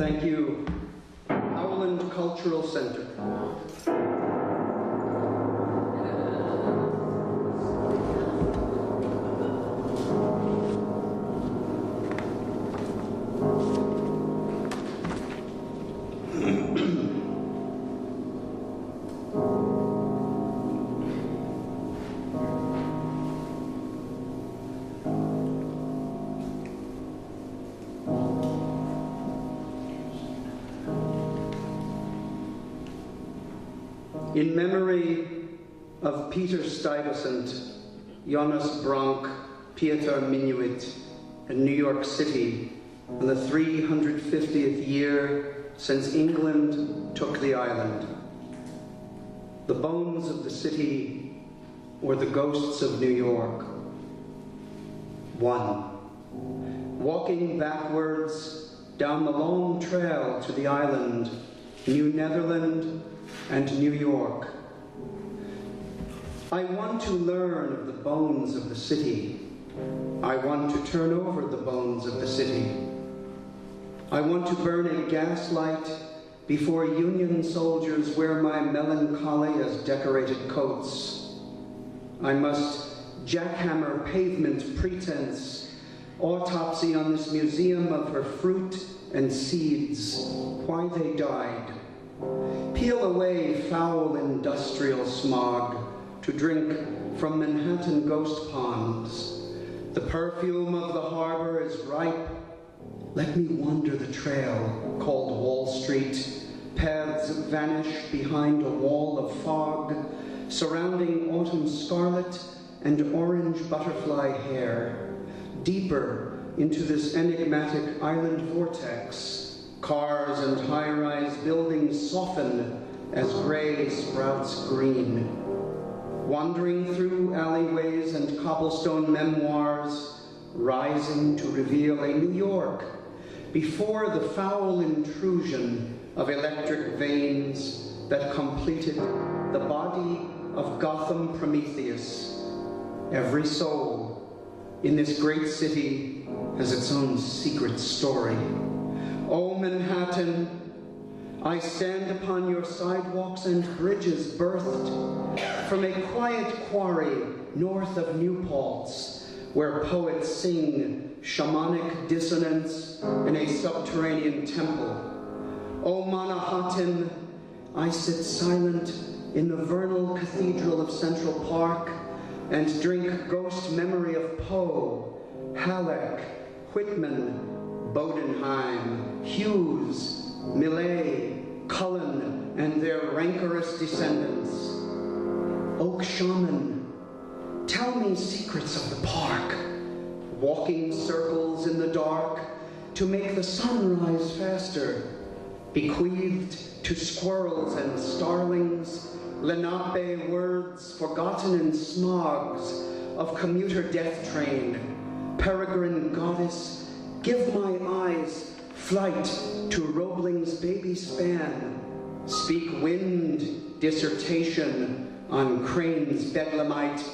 Thank you, Howland Cultural Center. In memory of Peter Stuyvesant, Jonas Bronk, Pieter Minuit, in New York City, on the 350th year since England took the island. The bones of the city or the ghosts of New York. 1. Walking backwards down the long trail to the island, New Netherland and New York. I want to learn of the bones of the city. I want to turn over the bones of the city. I want to burn a gaslight before Union soldiers wear my melancholy as decorated coats. I must jackhammer pavement pretense, autopsy on this museum of her fruit and seeds, why they died. Peel away foul industrial smog to drink from Manhattan ghost ponds. The perfume of the harbor is ripe. Let me wander the trail called Wall Street. Paths vanish behind a wall of fog, surrounding autumn scarlet and orange butterfly hair. Deeper into this enigmatic island vortex, cars and high-rise buildings soften as gray sprouts green. Wandering through alleyways and cobblestone memoirs, rising to reveal a New York before the foul intrusion of electric veins that completed the body of Gotham Prometheus. Every soul in this great city has its own secret story. Oh, Manhattan, I stand upon your sidewalks and bridges birthed from a quiet quarry north of New Paltz, where poets sing shamanic dissonance in a subterranean temple. Oh, Manhattan, I sit silent in the vernal cathedral of Central Park and drink ghost memory of Poe, Halleck, Whitman, Bodenheim, Hughes, Millet, Cullen, and their rancorous descendants. Oak Shaman, tell me secrets of the park. Walking circles in the dark to make the sun rise faster. Bequeathed to squirrels and starlings, Lenape words forgotten in smogs of commuter death train. Peregrine goddess, give my eyes flight to Roebling's baby span. Speak wind dissertation on Crane's Bedlamite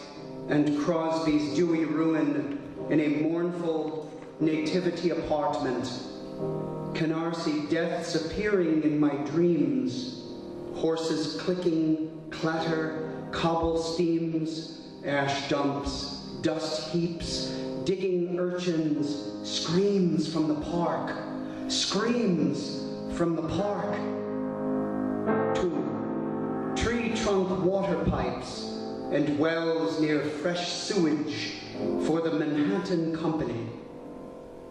and Crosby's dewy ruin in a mournful nativity apartment. Canarsie deaths appearing in my dreams. Horses clicking, clatter, cobble steams, ash dumps, dust heaps, digging urchins, screams from the park, screams from the park. 2. Tree trunk water pipes and wells near fresh sewage for the Manhattan Company.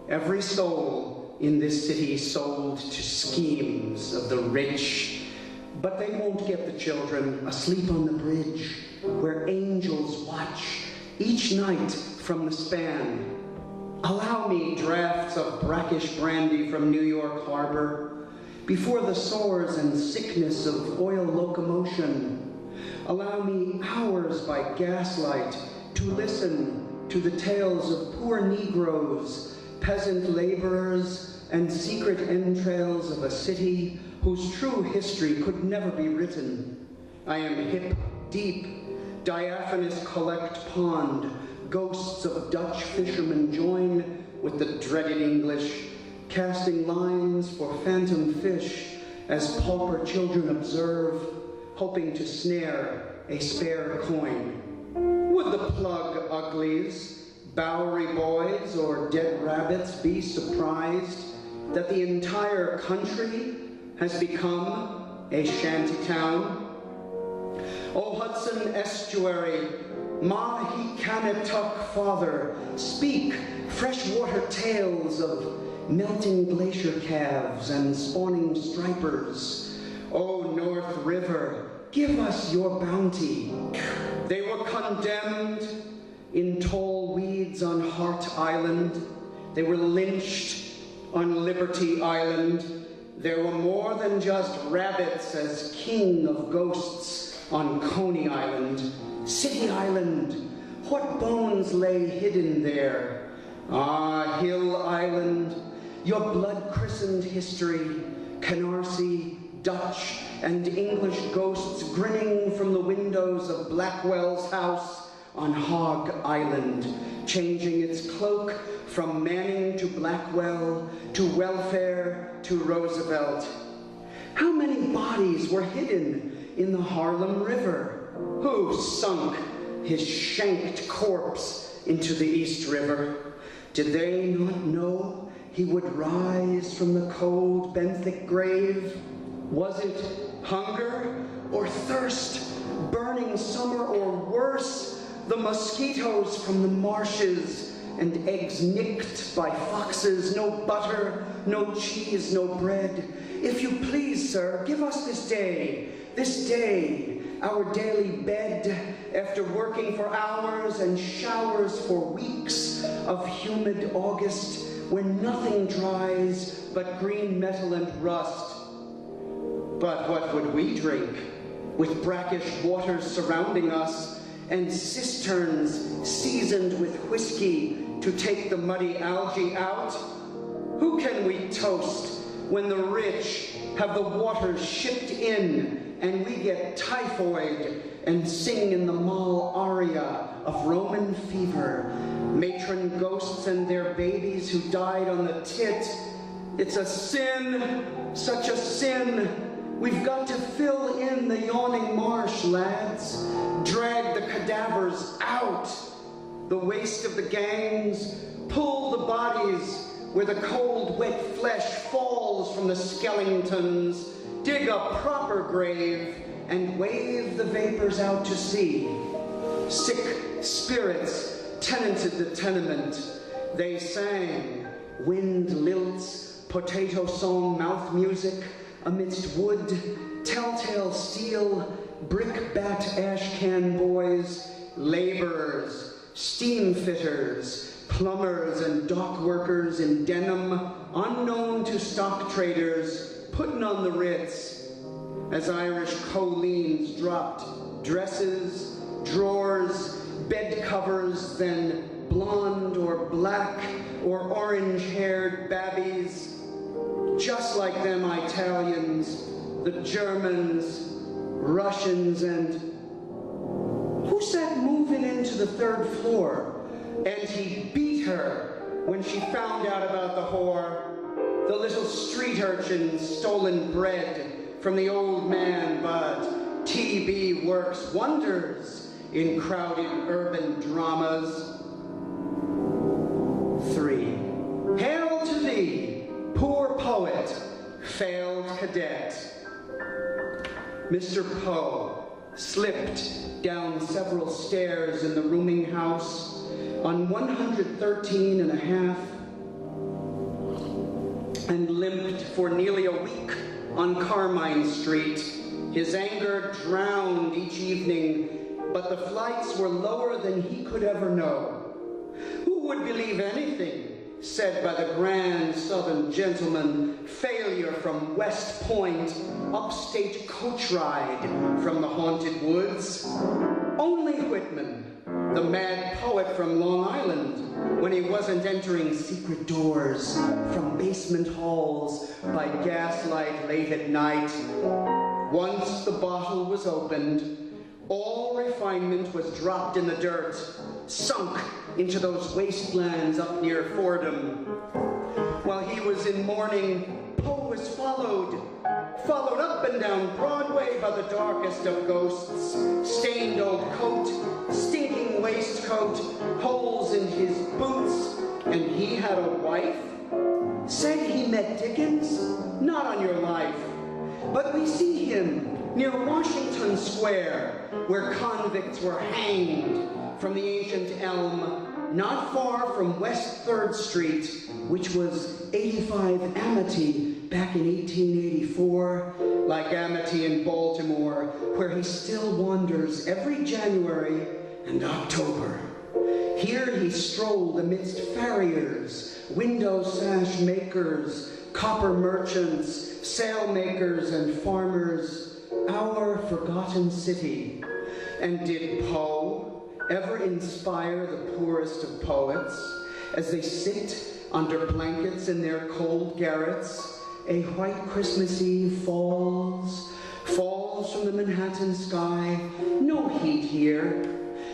Every soul in this city sold to schemes of the rich, but they won't get the children asleep on the bridge where angels watch each night from the span. Allow me drafts of brackish brandy from New York Harbor before the sores and sickness of oil locomotion. Allow me hours by gaslight to listen to the tales of poor Negroes, peasant laborers, and secret entrails of a city whose true history could never be written. I am hip deep, diaphanous collect pond, ghosts of Dutch fishermen join with the dreaded English, casting lines for phantom fish as pauper children observe, hoping to snare a spare coin. Would the plug uglies, Bowery boys, or dead rabbits be surprised that the entire country has become a shantytown? O Hudson estuary, Mahicanatuck father, speak freshwater tales of melting glacier calves and spawning stripers. O North River, give us your bounty. They were condemned in tall weeds on Hart Island. They were lynched on Liberty Island. There were more than just rabbits as king of ghosts on Coney Island. City Island, what bones lay hidden there? Ah, Hill Island, your blood-christened history, Canarsie, Dutch, and English ghosts grinning from the windows of Blackwell's house on Hog Island, changing its cloak from Manning to Blackwell, to welfare to Roosevelt. How many bodies were hidden in the Harlem River? Who sunk his shanked corpse into the East River? Did they not know he would rise from the cold benthic grave? Was it hunger or thirst, burning summer, or worse, the mosquitoes from the marshes and eggs nicked by foxes? No butter, no cheese, no bread. If you please, sir, give us this day, our daily bed, after working for hours and showers for weeks of humid August, when nothing dries but green metal and rust. But what would we drink, with brackish waters surrounding us, and cisterns seasoned with whiskey to take the muddy algae out? Who can we toast when the rich have the waters shipped in and we get typhoid and sing in the mall aria of Roman fever, matron ghosts and their babies who died on the tit? It's a sin, such a sin. We've got to fill in the yawning marsh, lads. Drag the cadavers out, the waste of the gangs. Pull the bodies where the cold, wet flesh falls from the skeletons. Dig a proper grave and wave the vapors out to sea. Sick spirits tenanted the tenement. They sang wind lilts, potato song mouth music amidst wood, telltale steel, brickbat ash can boys, laborers, steam fitters, plumbers and dock workers in denim, unknown to stock traders, putting on the Ritz, as Irish colleens dropped dresses, drawers, bed covers, then blonde or black or orange-haired babbies. Just like them Italians, the Germans, Russians, and who said moving into the third floor? And he beat her when she found out about the whore. The little street urchin's stolen bread from the old man, but TB works wonders in crowded urban dramas. 3. Hail to thee, poor poet, failed cadet. Mr. Poe slipped down several stairs in the rooming house on 113 and a half and limped for nearly a week on Carmine Street. His anger drowned each evening, but the flights were lower than he could ever know. Who would believe anything said by the grand Southern gentleman, failure from West Point, upstate coach ride from the haunted woods? Only Whitman, the mad poet from Long Island, when he wasn't entering secret doors from basement halls by gaslight late at night. Once the bottle was opened, all refinement was dropped in the dirt, sunk into those wastelands up near Fordham. While he was in mourning, Poe was followed up and down Broadway by the darkest of ghosts, stained old coat, stinking waistcoat, holes in his boots, and he had a wife? Say he met Dickens? Not on your life. But we see him near Washington Square, where convicts were hanged from the ancient elm, not far from West 3rd Street, which was 85 Amity back in 1884, like Amity in Baltimore, where he still wanders every January and October. Here he strolled amidst farriers, window sash makers, copper merchants, sail makers, and farmers, our forgotten city. And did Poe ever inspire the poorest of poets as they sit under blankets in their cold garrets? A white Christmas Eve falls from the Manhattan sky. No heat here,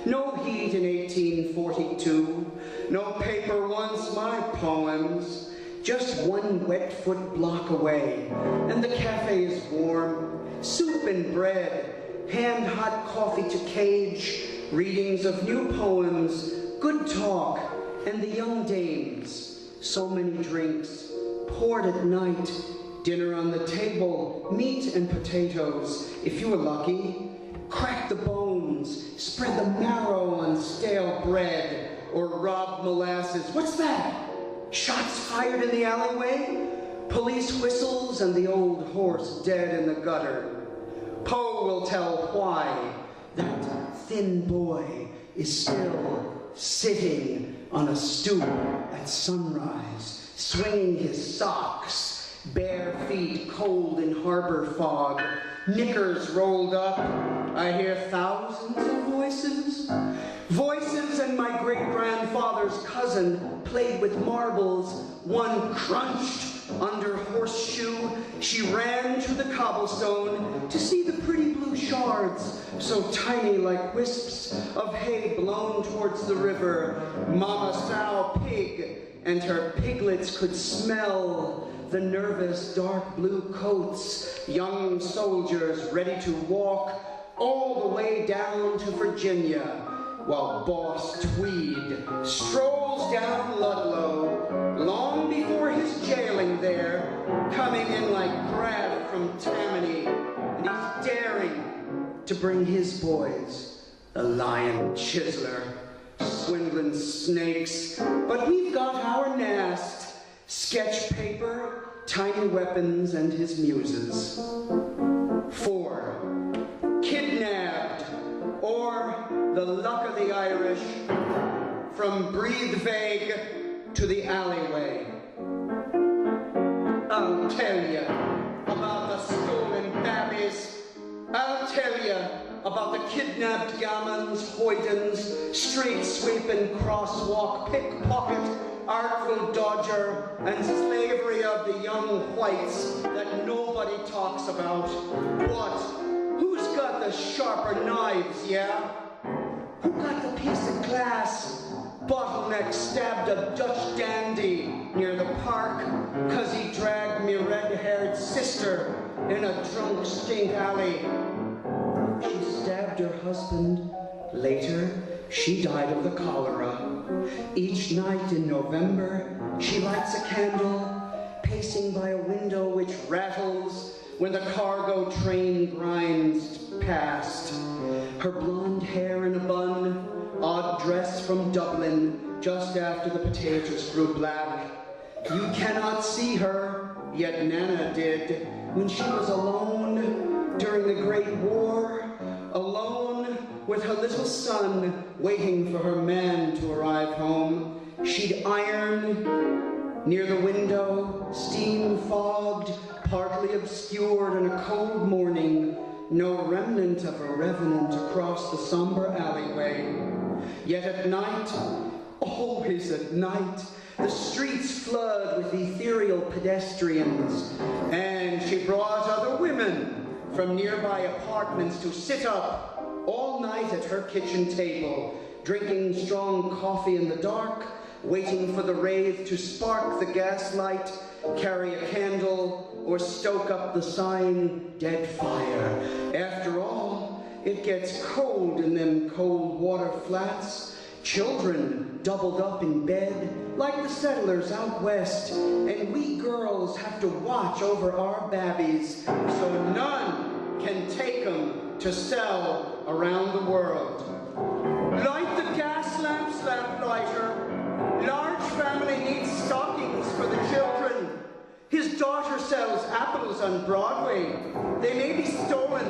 no heat in 1842, no paper wants my poems, just one wet foot block away, and the cafe is warm, soup and bread, hand-hot coffee to cage, readings of new poems, good talk, and the young dames. So many drinks, poured at night, dinner on the table, meat and potatoes, if you were lucky. Crack the bones, spread the marrow on stale bread, or rob molasses. What's that? Shots fired in the alleyway? Police whistles and the old horse dead in the gutter. Poe will tell why that thin boy is still sitting on a stoop at sunrise, swinging his socks, bare feet cold in harbor fog, knickers rolled up. I hear thousands of voices. Voices, and my great-grandfather's cousin played with marbles. One crunched under horseshoe. She ran to the cobblestone to see the pretty blue shards, so tiny like wisps of hay blown towards the river. Mama sow pig, and her piglets could smell the nervous dark blue coats, young soldiers ready to walk all the way down to Virginia, while Boss Tweed strolls down Ludlow, long before his jailing there, coming in like Grab from Tammany, and he's daring to bring his boys, the Lion Chiseler, swindling snakes. But we've got our Nast, sketch paper, tiny weapons, and his muses. 4. Kidnapped, or the luck of the Irish, from Breedvague to the alleyway. I'll tell you about the stolen babbies. I'll tell you about the kidnapped gammons, hoydens, street sweeping, crosswalk, pickpocket, artful dodger, and slavery of the young whites that nobody talks about. What? Who's got the sharper knives, yeah? Who got the piece of glass? Bottleneck stabbed a Dutch dandy near the park 'cause he dragged me red-haired sister in a drunk stink alley. She stabbed her husband. Later, she died of the cholera. Each night in November, she lights a candle, pacing by a window which rattles when the cargo train grinds past. Her blonde hair in a bun, odd dress from Dublin, just after the potatoes grew black. You cannot see her, yet Nana did, when she was alone during the Great War, alone with her little son, waiting for her man to arrive home. She'd iron near the window, steam fogged, partly obscured on a cold morning, no remnant of a revenant across the somber alleyway. Yet at night, always at night, the streets flood with ethereal pedestrians, and she brought other women from nearby apartments to sit up all night at her kitchen table, drinking strong coffee in the dark, waiting for the wraith to spark the gaslight, carry a candle, or stoke up the sign, dead fire. After all, it gets cold in them cold water flats. Children doubled up in bed like the settlers out west, and we girls have to watch over our babbies so none can take 'em to sell around the world. Light the gas lamps, lamplighter. Large family needs stockings for the children. His daughter sells apples on Broadway. They may be stolen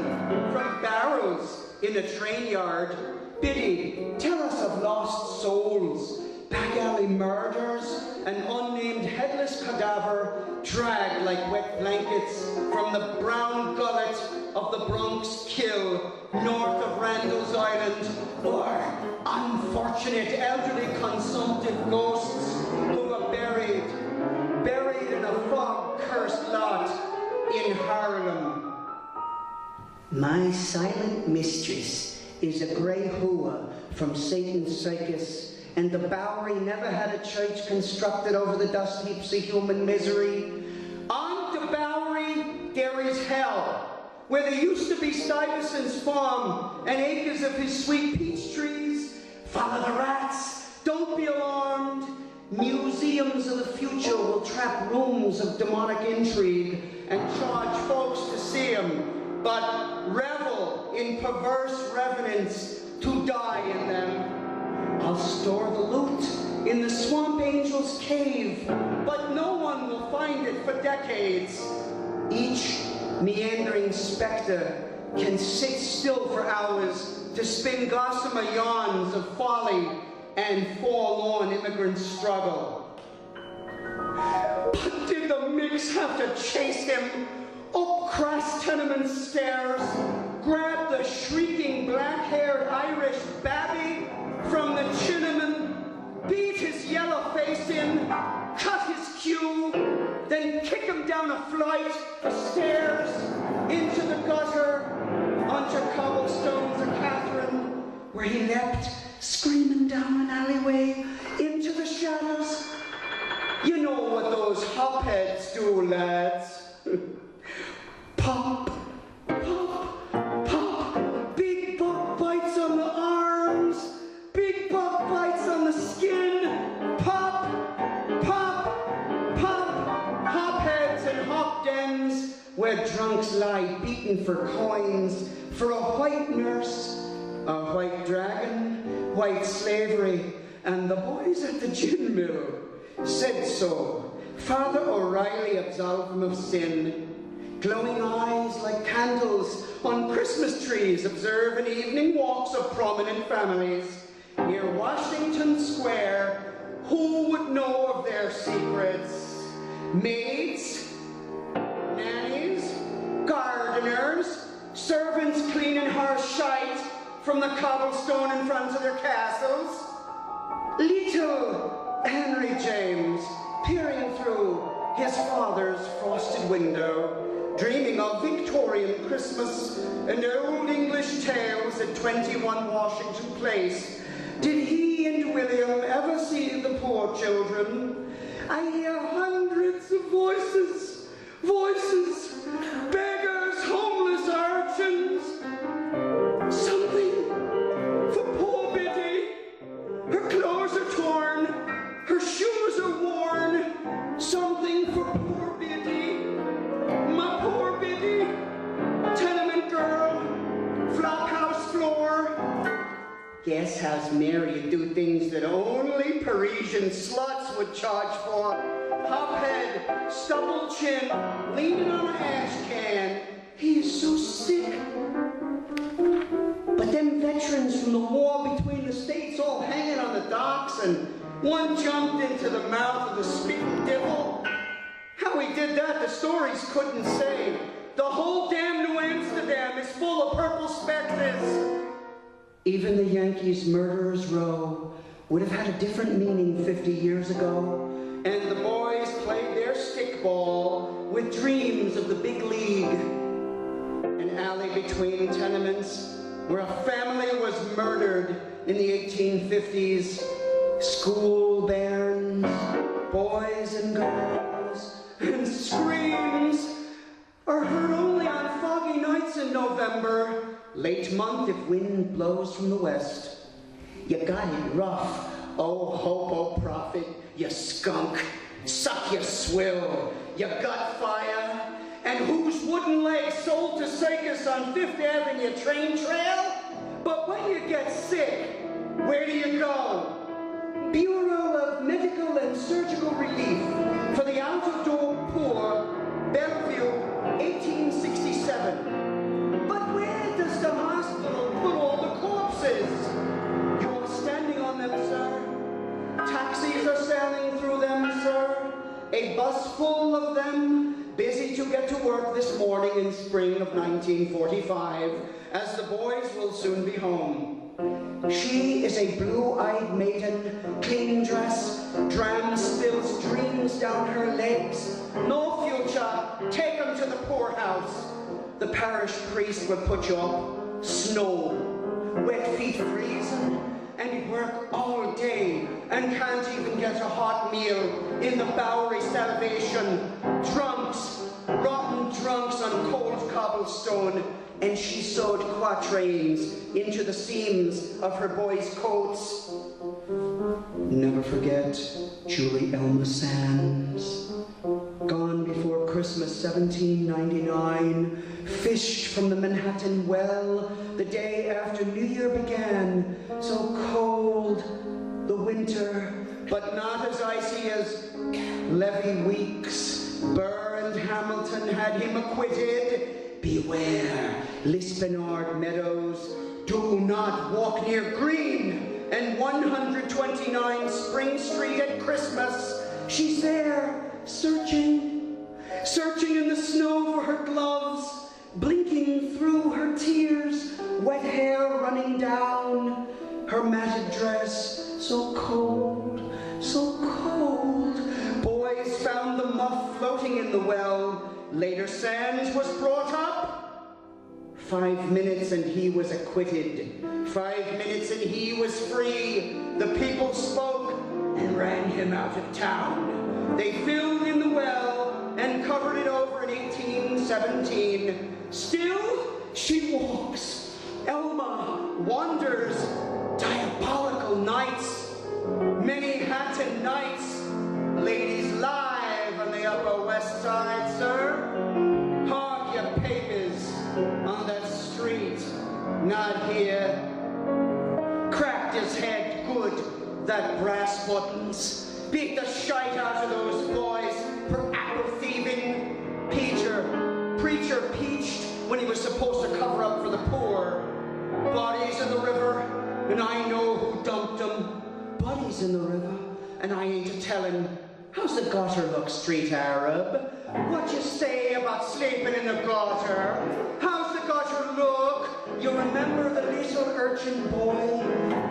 from barrels in a train yard. Biddy, tell us of lost souls, back alley murders, an unnamed headless cadaver dragged like wet blankets from the brown gullet of the Bronx Kill, north of Randall's Island, or unfortunate elderly consumptive ghosts who are buried in a fog-cursed lot in Harlem. My silent mistress is a grey hua from Satan's circus, and the Bowery never had a church constructed over the dust heaps of human misery. On the Bowery, there is hell, where there used to be Stuyvesant's farm and acres of his sweet peach trees. Follow the rats, don't be alarmed. Museums of the future will trap rooms of demonic intrigue and charge folks to see them, but revel in perverse revenants to die in them. I'll store the loot in the Swamp Angel's cave, but no one will find it for decades. Each meandering specter can sit still for hours to spin gossamer yarns of folly and forlorn immigrant struggle. But did the mix have to chase him up crass tenement stairs, grab the shrieking black-haired Irish babby from the chinaman, beat his yellow face in, cut his cue, then kick him down a flight of stairs into the gutter onto cobblestones of Catherine, where he leapt screaming down an alleyway into the shadows? You know what those hopheads do, lads. Pop, pop, pop, big buck bites on the arms, big buck bites on the skin, pop, pop, pop, hopheads and hop dens where drunks lie beaten for coins, for a white nurse, a white dragon, white slavery, and the boys at the gin mill said so. Father O'Reilly absolved him of sin. Glowing eyes like candles on Christmas trees observe in evening walks of prominent families. Near Washington Square, who would know of their secrets? Maids, nannies, gardeners, servants cleaning horse shite from the cobblestone in front of their castles. Little Henry James peering through his father's frosted window, dreaming of Victorian Christmas and old English tales at 21 Washington Place. Did he and William ever see the poor children? I hear hundreds of voices, beggars, homeless urchins. Something for poor Biddy. Her clothes are torn, her shoes are worn. Something for poor Biddy. My poor Biddy. Tenement girl, flop house floor. Guess House Mary would do things that only Parisian sluts would charge for. Hophead, stubble chin, leaning on an ash can. He is so sick. But them veterans from the war between the states all hanging on the docks, and one jumped into the mouth of the spitting devil. How he did that, the stories couldn't say. The whole damn New Amsterdam is full of purple specters. Even the Yankees' murderers' row would have had a different meaning 50 years ago, and the boys played their stickball with dreams of the big league. An alley between tenements where a family was murdered in the 1850s. School bands, boys and girls, and screams are heard only on foggy nights in November, late month if wind blows from the west. You got it rough, oh hopo prophet, you skunk, suck your swill, you gut fire, and whose wooden leg sold to circus on Fifth Avenue train trail? But when you get sick, where do you go? Bureau of Medical and Surgical Relief for the out-of-door poor, Bellevue, 1867. But where does the hospital put all the corpses? You're standing on them, sir. Taxis are sailing through them, sir. A bus full of them, busy to get to work this morning in spring of 1945, as the boys will soon be home. She is a blue-eyed maiden, clean dress, dram spills dreams down her legs. No future, take 'em to the poorhouse. The parish priest will put you up. Snow, wet feet freezing, and you work all day and can't even get a hot meal in the Bowery Salvation. Drunks, rotten drunks on cold cobblestone, and she sewed quatrains into the seams of her boys' coats. Never forget Julie Elma Sands. Gone before Christmas 1799, fished from the Manhattan well the day after New Year began. So cold, the winter, but not as icy as Levy Weeks. Burr and Hamilton had him acquitted. Beware, Lispenard Meadows, do not walk near Green and 129 Spring Street at Christmas. She's there, searching in the snow for her gloves, blinking through her tears, wet hair running down, her matted dress, so cold, so cold. Boys found the muff floating in the well. Later Sands was brought up. 5 minutes and he was acquitted. 5 minutes and he was free. The people spoke and ran him out of town. They filled in the well and covered it over in 1817. Still, she walks. Elma wanders. Diabolical nights. Manhattan nights. Ladies live on the Upper West Side, sir. Park your papers on that street. Not here. Cracked his head good, that brass buttons. Beat the shite out of those boys for apple thieving. Preacher peached when he was supposed to cover up for the poor. Bodies in the river, and I know who dumped them. Bodies in the river, and I ain't a tellin'. How's the gutter look, street Arab? What you say about sleeping in the gutter? How's the gutter look? You remember the little urchin boy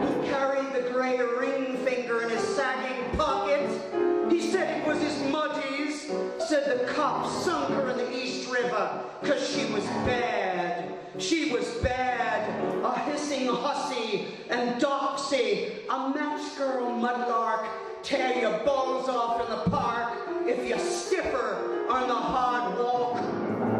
who carried the grey ring finger in his sagging pocket? He said it was his muddies. Said the cops sunk her in the East River 'cause she was bad. She was bad. A hissing hussy and doxy, a match girl mudlark. Tear your balls off in the park if you stiffer on the hard walk.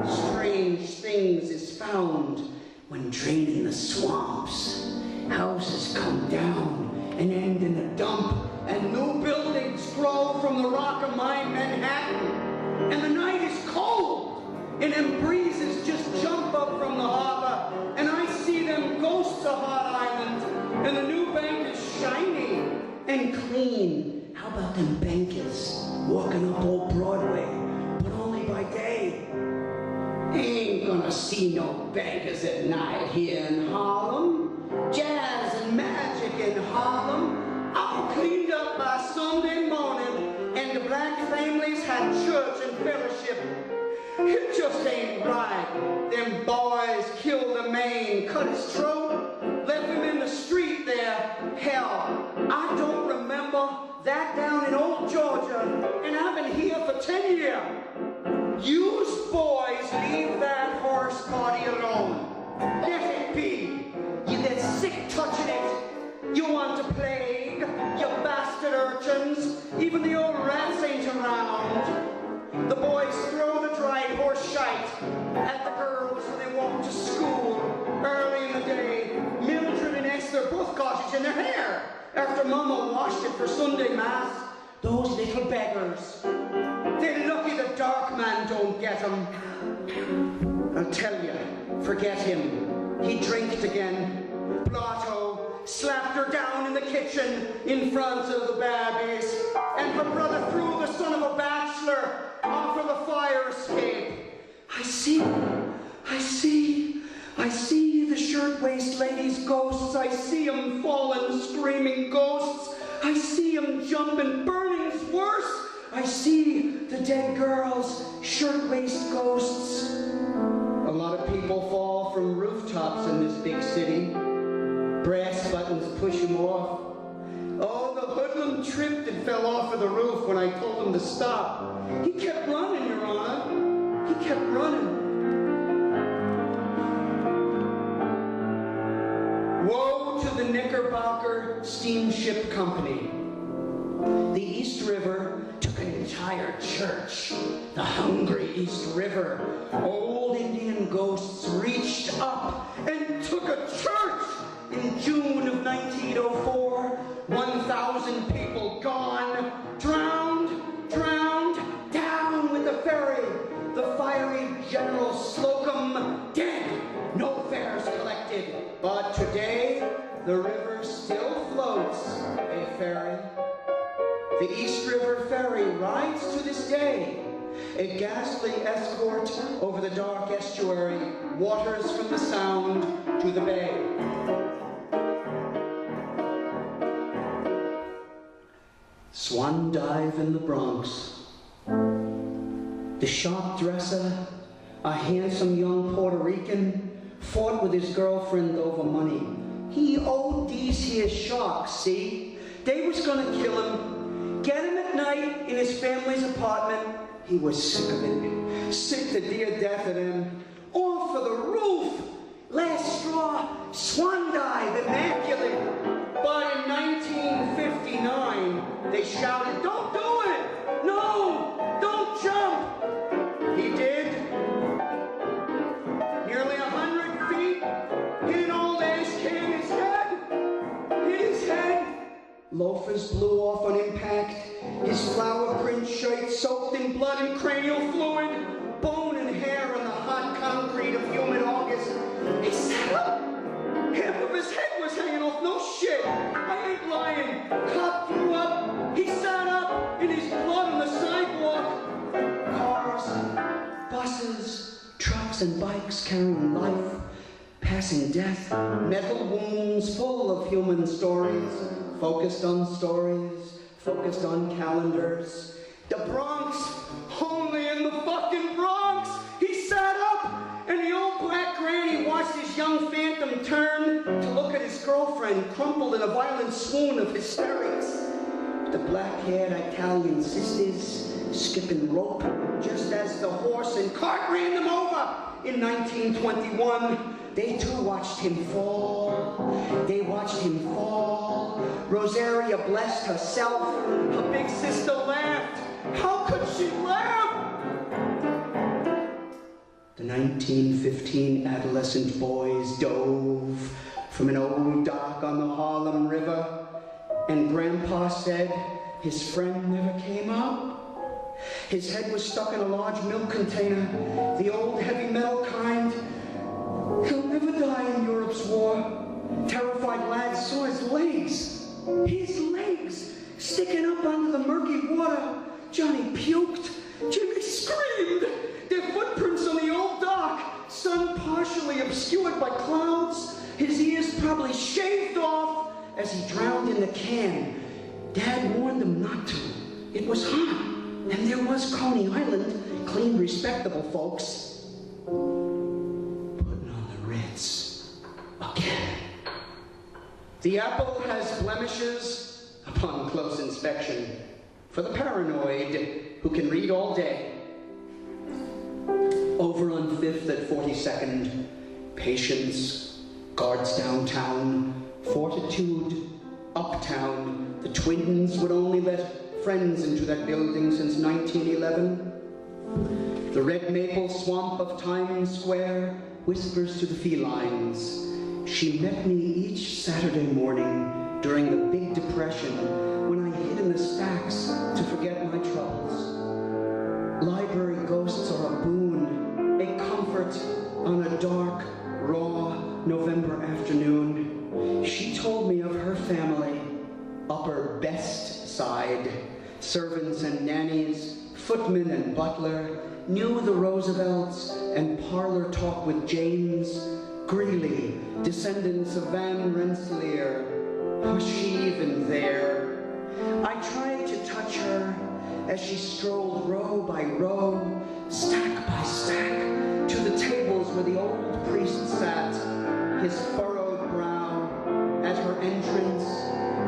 Strange things is found when draining the swamps. Houses come down and end in a dump, and new buildings grow from the rock of my Manhattan. And the night is cold, and them breezes just jump up from the harbor, and I see them ghosts of Hot Island, and the new bank is shiny and clean. How about them bankers walking up old Broadway, but only by day? Ain't gonna see no bankers at night here in Harlem. Jazz and magic in Harlem, all cleaned up by Sunday morning, and the black families had church and fellowship. It just ain't right. Them boys killed a man, cut his throat, left him in the street there. Hell, I don't remember that down in old Georgia, and I've been here for 10 years. Yous boys leave that horse body alone. Let it be. You get sick touching it. You want to plague, you bastard. Even the old rats ain't around. The boys throw the dried horse shite at the girls when they walk to school early in the day. Mildred and Esther both got it in their hair after Mama washed it for Sunday Mass. Those little beggars. They're lucky the dark man don't get them. I'll tell you, forget him. He drinked again. Blotto slapped her down in the kitchen in front of the babies, and her brother threw the son of a bachelor off of the fire escape. I see the shirtwaist lady's ghosts. I see 'em falling, screaming ghosts. I see 'em jumping, burning's worse. I see the dead girls, shirtwaist ghosts. A lot of people fall from rooftops in this big city. Brass buttons push him off. Oh, the hoodlum tripped and fell off of the roof when I told him to stop. He kept running, Your Honor. He kept running. Woe to the Knickerbocker Steamship Company. The East River took an entire church. The hungry East River. Old Indian ghosts reached up and took a church. In June of 1904, 1,000 people gone, drowned, down with the ferry. The fiery General Slocum dead, no fares collected. But today, the river still floats, a ferry. The East River Ferry rides to this day, a ghastly escort over the dark estuary, waters from the Sound to the Bay. Swan dive in the Bronx. The shop dresser, a handsome young Puerto Rican, fought with his girlfriend over money. He owed these here sharks, see? They was gonna kill him, get him at night in his family's apartment. He was sick of it, sick to dear death of them. Off of the roof, last straw, swan dive, immaculate. But in 1959, they shouted, "Don't do it! No! Don't jump!" He did. Nearly 100 feet, hit an old ash can, his head. Hit his head. Loafers blew off on impact. His flower print shirt soaked in blood and cranial fluid. Bone and hair on the hot concrete of humid August. He sat up. Half of his head was hanging off. No shit. I ain't lying. Cop threw up. He sat up in his blood on the sidewalk. Cars, buses, trucks and bikes carrying life, passing death, metal wounds full of human stories, focused on stories, focused on calendars. The Bronx, only in the fucking Bronx. He sat up, and the old black granny watched his young phantom turn to look at his girlfriend, crumpled in a violent swoon of hysterics. The black-haired Italian sisters skipping rope just as the horse and cart ran them over. In 1921, they too watched him fall. They watched him fall. Rosaria blessed herself. Her big sister laughed. How could she laugh? The 1915 adolescent boys dove from an old dock on the Harlem River, and Grandpa said his friend never came up. His head was stuck in a large milk container, the old heavy metal kind. He'll never die in Europe's war. Terrified lads saw his legs sticking up under the murky water. Johnny puked. Jimmy screamed. Their footprints on the old dock, sun partially obscured by clouds, his ears probably shaved off as he drowned in the can. Dad warned them not to. It was hot, and there was Coney Island, clean, respectable folks. Putting on the Ritz again. The apple has blemishes upon close inspection for the paranoid who can read all day. Over on 5th at 42nd, patience, guards downtown, fortitude, uptown. The twins would only let friends into that building since 1911. The red maple swamp of Times Square whispers to the felines. She met me each Saturday morning during the Big Depression when I hid in the stacks to forget my troubles. Library ghosts are a boon, a comfort on a dark, raw November afternoon. She told me of her family, Upper Best Side, servants and nannies, footman and butler, knew the Roosevelts and parlor talk with James, Greeley, descendants of Van Rensselaer. Was she even there? I tried to touch her as she strolled row by row, stack by stack, to the tables where the old priest sat, his furrowed brow at her entrance,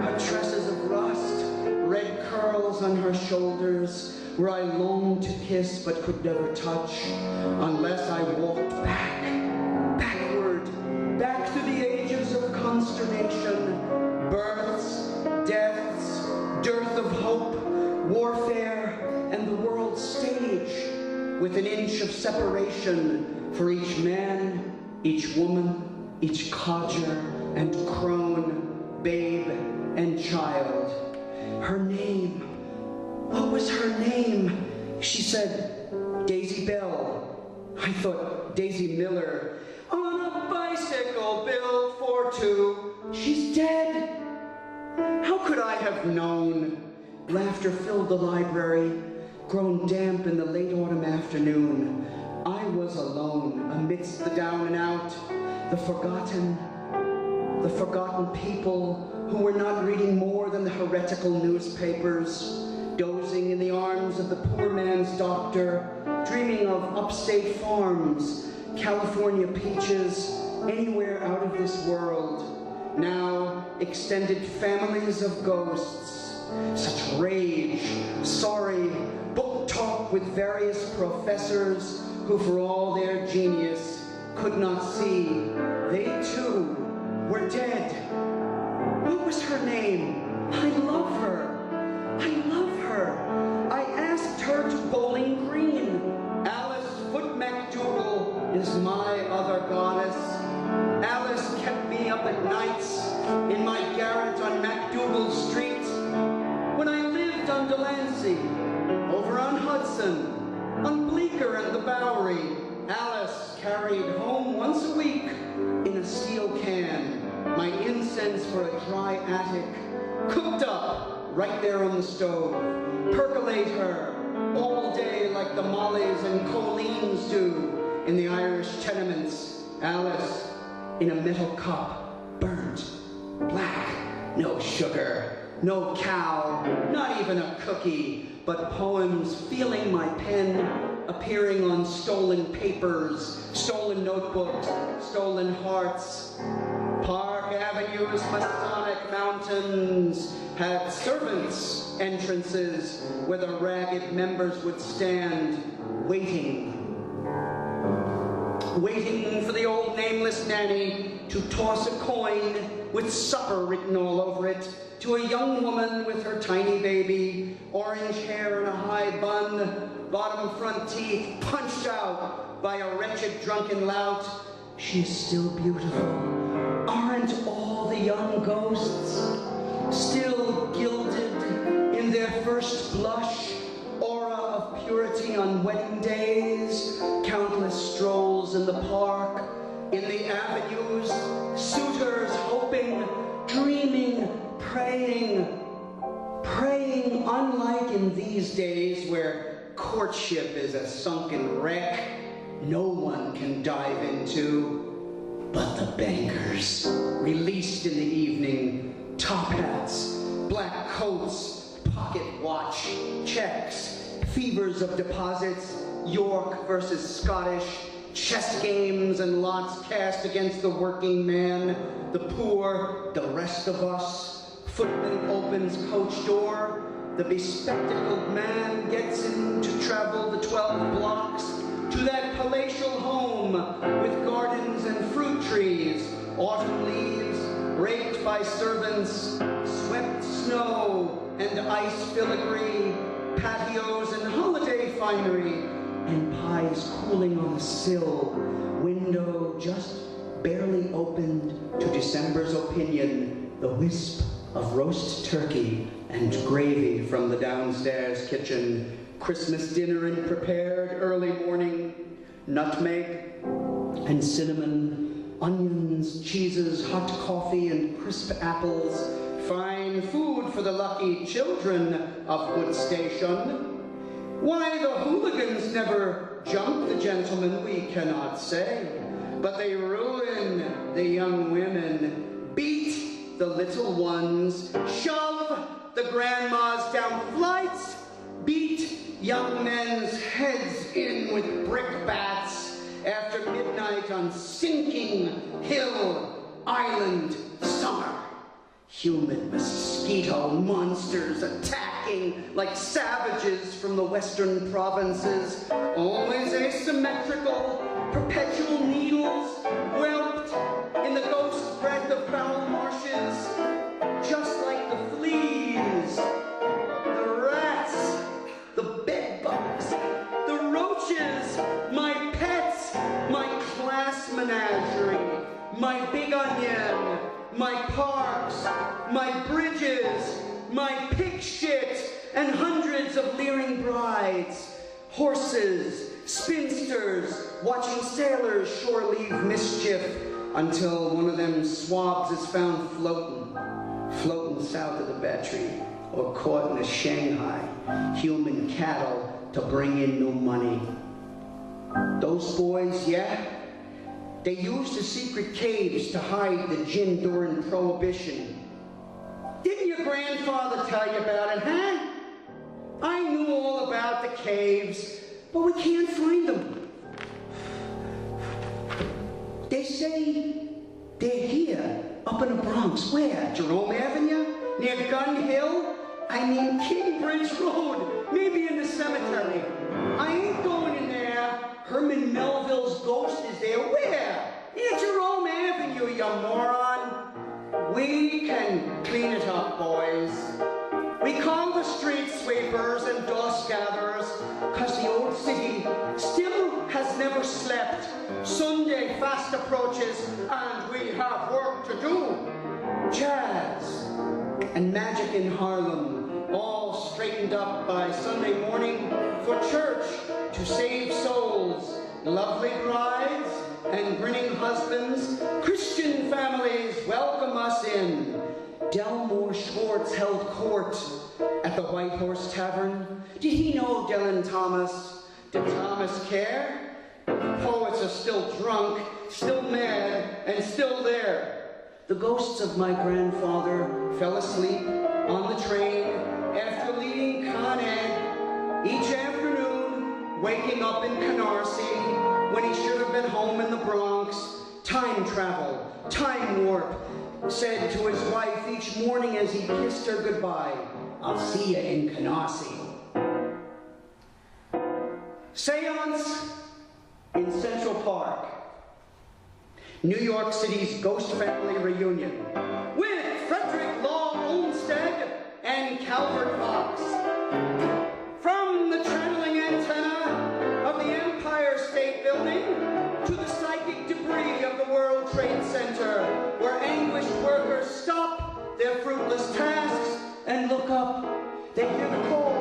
her tresses of rust, red curls on her shoulders, where I longed to kiss but could never touch, unless I walked backward, back through the ages of consternation, births, deaths, dearth of hope, warfare, and the world's stage, with an inch of separation for each man, each woman, each codger and crone, babe and child. Her name, what was her name? She said, Daisy Bell. I thought Daisy Miller. On a bicycle built for two. She's dead. How could I have known? Laughter filled the library, grown damp in the late autumn afternoon. I was alone amidst the down and out, the forgotten people who were not reading more than the heretical newspapers, dozing in the arms of the poor man's doctor, dreaming of upstate farms, California peaches, anywhere out of this world. Now, extended families of ghosts, such rage, sorry, book talk with various professors who, for all their genius, could not see they too were dead. What was her name? I love her. I love her. I asked her to Bowling Green. Alice Foot MacDougall is my other goddess. Alice kept me up at nights in my garret on MacDougall Street. When I lived on Delancey, over on Hudson, on Bleecker and the Bowery, Alice carried home once a week in a steel can my incense for a dry attic, cooked up right there on the stove. Percolate her all day like the Mollies and Coleens do in the Irish tenements. Alice in a metal cup, burnt, black, no sugar, no cow, not even a cookie, but poems feeling my pen, appearing on stolen papers, stolen notebooks, stolen hearts. Park Avenue's Masonic mountains had servants' entrances where the ragged members would stand, waiting for the old nameless nanny to toss a coin with supper written all over it to a young woman with her tiny baby, orange hair and a high bun, bottom front teeth punched out by a wretched drunken lout. She is still beautiful. Aren't all the young ghosts still gilded in their first blush, aura of purity on wedding days, countless strolls in the park, in the avenues, suitors hoping, dreaming, praying, unlike in these days where courtship is a sunken wreck no one can dive into. But the bankers, released in the evening, top hats, black coats, pocket watch, checks, fevers of deposits, York versus Scottish, chess games and lots cast against the working man, the poor, the rest of us. Footman opens coach door, the bespectacled man gets in to travel the 12 blocks to that palatial home with gardens and fruit trees, autumn leaves raked by servants, swept snow and and ice filigree, patios and holiday finery, and pies cooling on the sill, window just barely opened to December's opinion, the wisp of roast turkey and gravy from the downstairs kitchen, Christmas dinner in prepared early morning, nutmeg and cinnamon, onions, cheeses, hot coffee, and crisp apples, fine food for the lucky children of good station. Why the hooligans never jumped the gentlemen, we cannot say, but they ruin the young women, beat the little ones, shove the grandmas down flights, beat young men's heads in with brick bats after midnight on Sinking Hill Island summer. Human mosquito monsters attacking like savages from the western provinces, always asymmetrical, perpetual needles whelped in the ghost breath of foul marshes, just like the fleas, the rats, the bedbugs, the roaches, my pets, my class menagerie, my big onion, my parks, my bridges, my pig shit, and hundreds of leering brides, horses, spinsters, watching sailors sure leave mischief until one of them swabs is found floating south of the battery, or caught in a Shanghai, human cattle to bring in new money. Those boys, yeah, they used the secret caves to hide the gin during Prohibition. Didn't your grandfather tell you about it, huh? I knew all about the caves, but we can't find them. They say they're here, up in the Bronx. Where? Jerome Avenue? Near Gun Hill? I mean, Kingbridge Road. Maybe in the cemetery. I ain't going in there. Herman Melville's ghost is there. Where? Near Jerome Avenue, you moron. We can clean it up, boys. We call the street sweepers and dust gatherers, because the old city still has never slept. Sunday fast approaches, and we have work to do. Jazz and magic in Harlem, all straightened up by Sunday morning for church to save souls, lovely brides and grinning husbands. Christian families welcome us in. Delmore Schwartz held court at the White Horse Tavern. Did he know Dylan Thomas? Did Thomas care? Poets are still drunk, still mad, and still there. The ghosts of my grandfather fell asleep on the train after leading Con Ed each afternoon, waking up in Canarsie when he should have been home in the Bronx. Time travel, time warp, said to his wife each morning as he kissed her goodbye, "I'll see you in Canarsie." Seance in Central Park. New York City's ghost family reunion with Frederick Law Olmsted and Calvert Fox. From the channeling antenna of the Empire State Building to the psychic debris of the World Trade Center, where anguished workers stop their fruitless tasks and look up. They hear the call.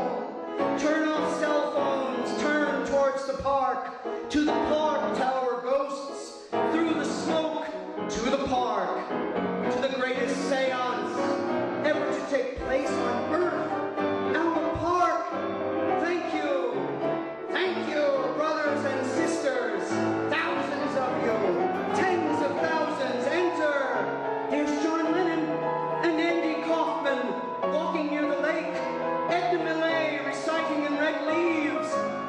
Turn off cell phones, turn towards the park, to the park tower ghosts, through the smoke, to the park, to the greatest seance ever to take place on Earth, our park. Thank you, brothers and sisters, thousands of you, tens of thousands, enter. There's John Lennon and Andy Kaufman walking near the lake, Edna Millay reciting in Red Leaves,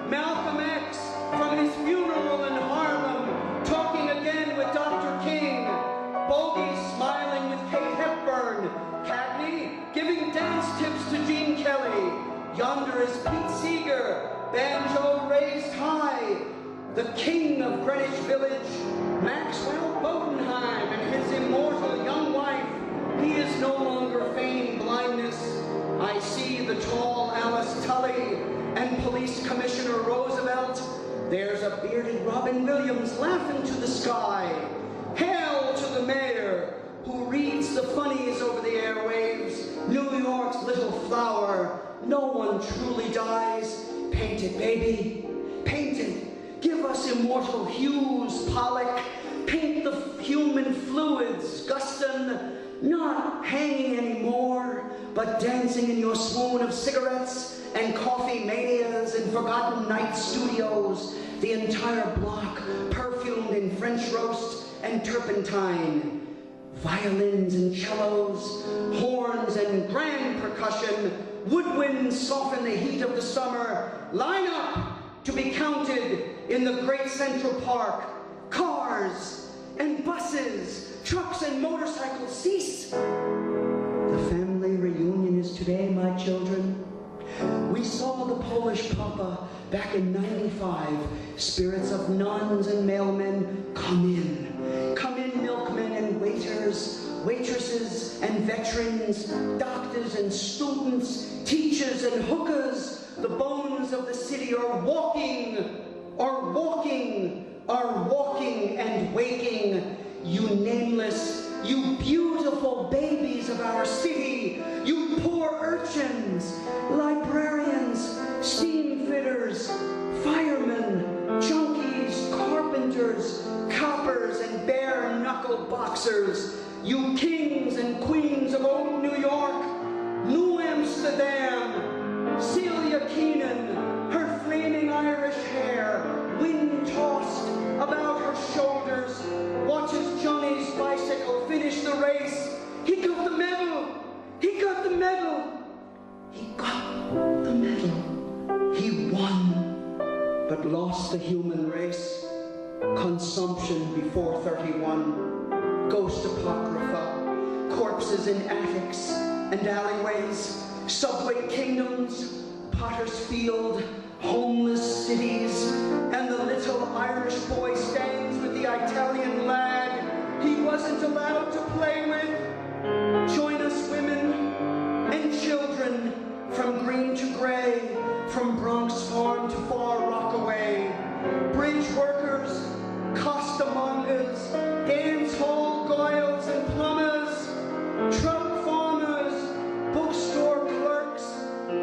Malcolm X from his funeral in Harlem, talking again with Dr. King, Bogey smiling with Kate Hepburn, Cagney giving dance tips to Gene Kelly. Yonder is Pete Seeger, banjo raised high, the king of Greenwich Village, Maxwell Bodenheim and his immortal young wife. He is no longer feigning blindness. I see Police Commissioner Roosevelt. There's a bearded Robin Williams laughing to the sky. Hail to the mayor who reads the funnies over the airwaves. New York's little flower, no one truly dies. Paint it, baby, paint it. Give us immortal hues, Pollock. Paint the human fluids, Guston. Not hanging anymore, but dancing in your swoon of cigarettes and coffee manias and forgotten night studios. The entire block perfumed in French roast and turpentine. Violins and cellos, horns and grand percussion, woodwinds soften the heat of the summer. Line up to be counted in the great Central Park. Cars and buses, trucks and motorcycles cease. The family reunion is today, my children. We saw the Polish Papa back in '95. Spirits of nuns and mailmen, come in. Come in, milkmen and waiters, waitresses and veterans, doctors and students, teachers and hookers. The bones of the city are walking and waking. You nameless, you beautiful babies of our city, you poor urchins, librarians, steam fitters, firemen, junkies, carpenters, coppers, and bare-knuckle boxers, you kings and queens of old New York, New Amsterdam, Celia Keenan, her flaming Irish hair, wind-tossed about her shoulders, watches Johnny's bicycle finish the race. He got the medal! He got the medal! He got the medal. He won, but lost the human race. Consumption before 31, ghost apocrypha, corpses in attics and alleyways, subway kingdoms, Potter's Field, homeless cities, and the little Irish boy stands with the Italian lad he wasn't allowed to play with. Join us, women and children, from green to gray, from Bronx Farm to Far Rockaway. Bridge workers, costermongers, dance hall goyles and plumbers, truck farmers, bookstore clerks,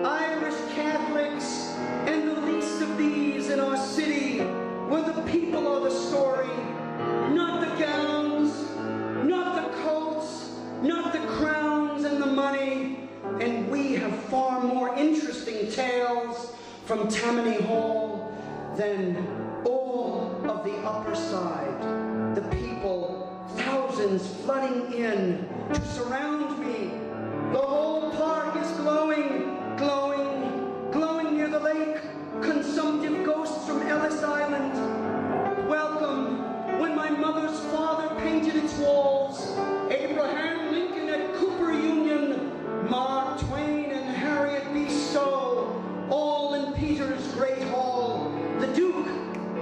Irish Catholics, and the least of these in our city, where the people are the story, not the gowns, not the coats, not the crowns and the money. And we have far more interesting tales from Tammany Hall than all of the Upper Side. The people, thousands flooding in to surround me. The whole park is glowing, glowing, glowing near the lake. Consumptive ghosts from Ellis Island. Welcome when my mother's father painted its walls. Abraham Lincoln at Cooper Union. Mark Twain and Harriet B. Stowe, all in Peter's Great Hall. The Duke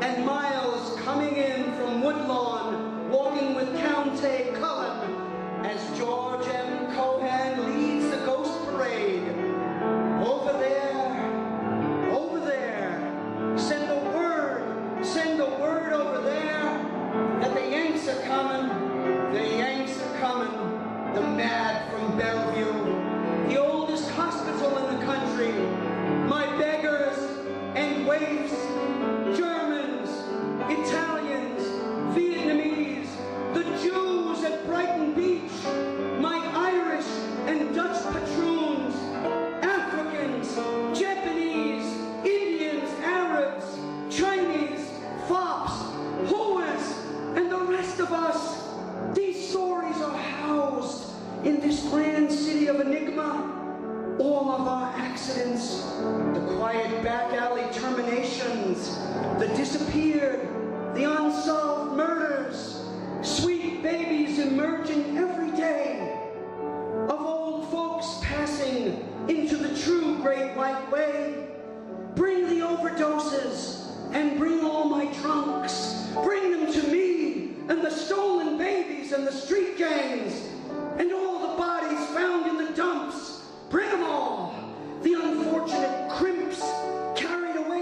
and Miles coming in from Woodlawn, walking with Count A. Cullen as George M. Cohan leads the ghost parade. Over there, send the word over there that the Yanks are coming, the mad from Bellevue. The oldest hospital in the country, my beggars and waifs, Germans, Italians, Vietnamese, the Jews at Brighton Beach, my Irish and Dutch patroons, Africans, Japanese, Indians, Arabs, Chinese, Fops, Hoas, and the rest of us. These stories are housed in this grand city of enigma. All of our accidents, the quiet back alley terminations, the disappeared, the unsolved murders, sweet babies emerging every day, of old folks passing into the true great white way. Bring the overdoses and bring all my trunks. Bring them to me and the stolen babies and the street gangs and all the bodies found in the dumps. Bring them all. The unfortunate crimps carried away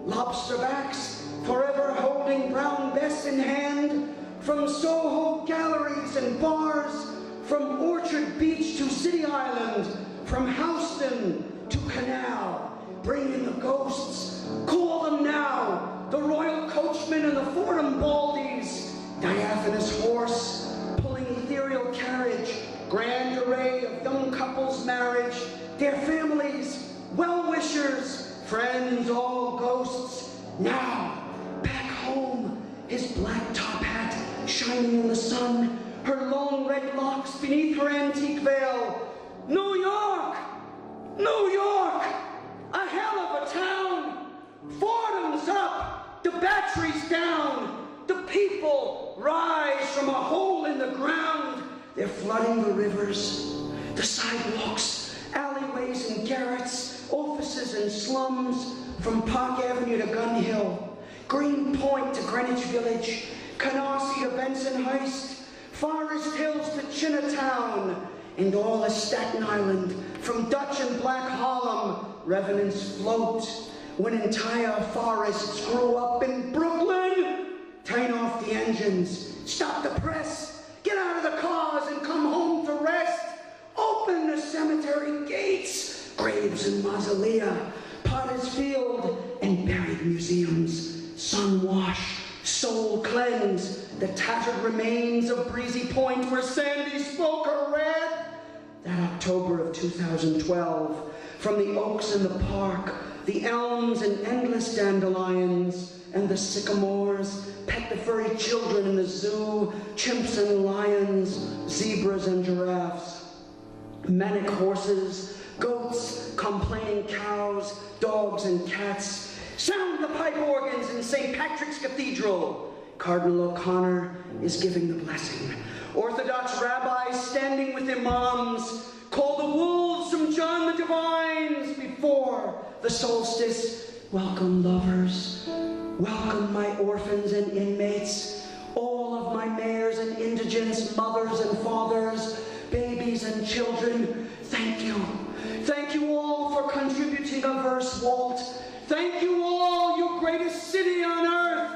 lobster backs forever holding brown Bess in hand, from Soho galleries and bars, from Orchard Beach to City Island, from Houston to Canal. Bring in the ghosts, call them now, the royal coachman and the Fordham Baldies, diaphanous horse, pulling ethereal carriage, grand array of young couples' marriage, their families, well-wishers, friends, all ghosts. Now, back home, his black top hat shining in the sun, her long red locks beneath her antique veil. New York! New York! A hell of a town! Fordham's up! The battery's down! The people rise from a hole in the ground. They're flooding the rivers, the sidewalks, alleyways and garrets, offices and slums, from Park Avenue to Gun Hill, Greenpoint to Greenwich Village, Canarsie to Benson Heist, Forest Hills to Chinatown, and all of Staten Island, from Dutch and Black Harlem. Revenants float when entire forests grew up in Brooklyn. Turn off the engines, stop the press, get out of the cars and come home to rest. Open the cemetery gates, graves and mausolea, Potter's Field and buried museums. Sun wash, soul cleanse, the tattered remains of Breezy Point where Sandy spoke her read. That October of 2012, from the oaks in the park, the elms and endless dandelions, and the sycamores, pet the furry children in the zoo, chimps and lions, zebras and giraffes, manic horses, goats, complaining cows, dogs and cats. Sound the pipe organs in St. Patrick's Cathedral. Cardinal O'Connor is giving the blessing. Orthodox rabbis standing with imams call the wolves from John the Divines before the solstice. Welcome, lovers. Welcome, my orphans and inmates, all of my mayors and indigents, mothers and fathers, babies and children. Thank you. Thank you all for contributing a verse, Walt. Thank you all, you greatest city on earth.